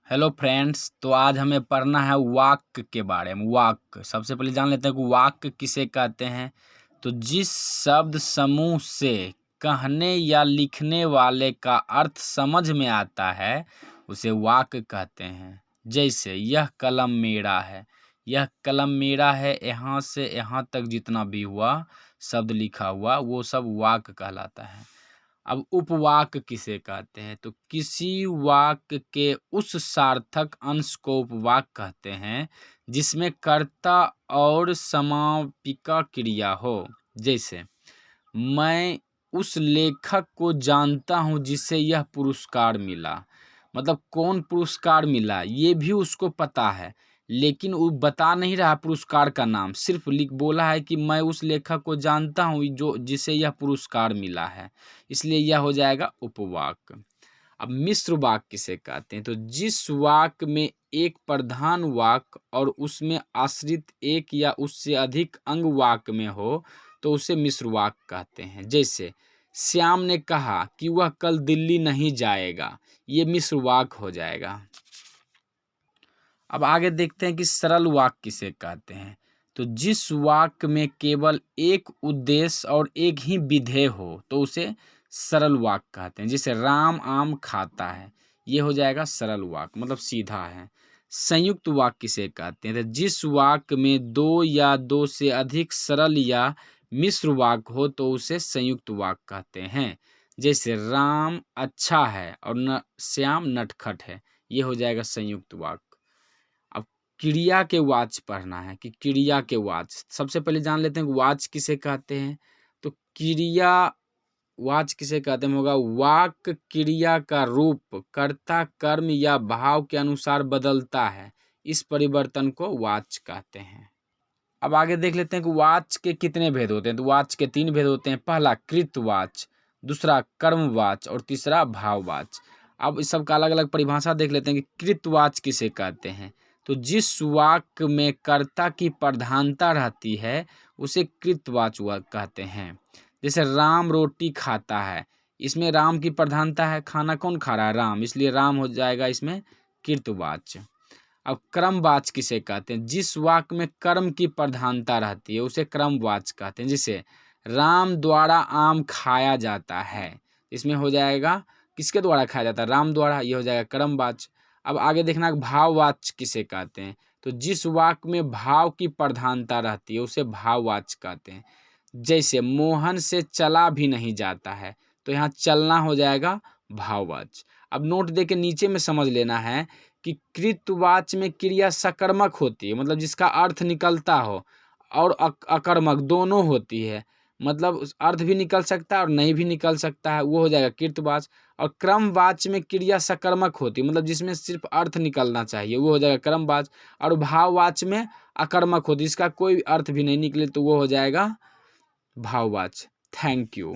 Hello friends. तो आज हमें पढ़ना है वाक्य के बारे में। वाक्य सबसे पहले जान लेते हैं कि वाक्य किसे कहते हैं। तो जिस शब्द समूह से कहने या लिखने वाले का अर्थ समझ में आता है उसे वाक्य कहते हैं। जैसे यह कलम मेरा है, यह कलम मेरा है, यहाँ से यहाँ तक जितना भी हुआ शब्द लिखा हुआ वो सब वाक्य कहलाता है। अब उपवाक्य किसे कहते हैं। तो किसी वाक्य के उस सार्थक अंश को उपवाक्य कहते हैं जिसमें कर्ता और समापिका क्रिया हो। जैसे मैं उस लेखक को जानता हूँ जिसे यह पुरस्कार मिला। मतलब कौन पुरस्कार मिला ये भी उसको पता है, लेकिन वो बता नहीं रहा पुरस्कार का नाम, सिर्फ लिख बोला है कि मैं उस लेखक को जानता हूँ जो जिसे यह पुरस्कार मिला है, इसलिए यह हो जाएगा उपवाक्य। अब मिश्र वाक्य किसे कहते हैं। तो जिस वाक्य में एक प्रधान वाक्य और उसमें आश्रित एक या उससे अधिक अंग वाक्य में हो तो उसे मिश्र वाक्य कहते हैं। जैसे श्याम ने कहा कि वह कल दिल्ली नहीं जाएगा, ये मिश्र वाक्य हो जाएगा। अब आगे देखते हैं कि सरल वाक्य किसे कहते हैं। तो जिस वाक्य में केवल एक उद्देश्य और एक ही विधेय हो तो उसे सरल वाक्य कहते हैं। जैसे राम आम खाता है, ये हो जाएगा सरल वाक्य, मतलब सीधा है। संयुक्त वाक्य किसे कहते हैं। तो जिस वाक्य में दो या दो से अधिक सरल या मिश्र वाक्य हो तो उसे संयुक्त वाक्य कहते हैं। जैसे राम अच्छा है और श्याम नटखट है, ये हो जाएगा संयुक्त वाक्य। अब क्रिया के वाच्य पढ़ना है कि क्रिया के वाच्य सबसे पहले जान लेते हैं कि वाच्य किसे कहते हैं। तो क्रिया वाच्य किसे कहते हैं होगा वाक्य क्रिया का रूप कर्ता कर्म या भाव के अनुसार बदलता है, इस परिवर्तन को वाच्य कहते हैं। अब आगे देख लेते हैं कि वाच्य के कितने भेद होते हैं। तो वाच्य के 3 भेद होते हैं। पहला कृतवाच्य, दूसरा कर्मवाच्य और तीसरा भाववाच्य। अब इस सब का अलग अलग परिभाषा देख लेते हैं कि कृतवाच्य किसे कहते हैं। तो जिस वाक्य में कर्ता की प्रधानता रहती है उसे कृतवाच्य वाक्य कहते हैं। जैसे राम रोटी खाता है, इसमें राम की प्रधानता है, खाना कौन खा रहा है, राम, इसलिए राम हो जाएगा इसमें कृतवाच्य। अब क्रमवाच्य किसे कहते हैं। जिस वाक्य में कर्म की प्रधानता रहती है उसे क्रमवाच्य कहते हैं। जैसे राम द्वारा आम खाया जाता है, इसमें हो जाएगा किसके द्वारा खाया जाता है, राम द्वारा, ये हो जाएगा क्रमवाच्य। अब आगे देखना भाववाच्य किसे कहते हैं। तो जिस वाक्य में भाव की प्रधानता रहती है उसे भाववाच्य कहते हैं। जैसे मोहन से चला भी नहीं जाता है, तो यहाँ चलना हो जाएगा भाववाच्य। अब नोट दे के नीचे में समझ लेना है कि कृतवाच्य में क्रिया सकर्मक होती है, मतलब जिसका अर्थ निकलता हो, और अकर्मक दोनों होती है, मतलब अर्थ भी निकल सकता है और नहीं भी निकल सकता है, वो हो जाएगा कृतवाच्य। और क्रमवाच्य में क्रिया सकर्मक होती है, मतलब जिसमें सिर्फ अर्थ निकलना चाहिए, वो हो जाएगा क्रमवाच्य। और भाववाच्य में अकर्मक होती है, इसका कोई अर्थ भी नहीं निकले तो वो हो जाएगा भाववाच्य। Thank you.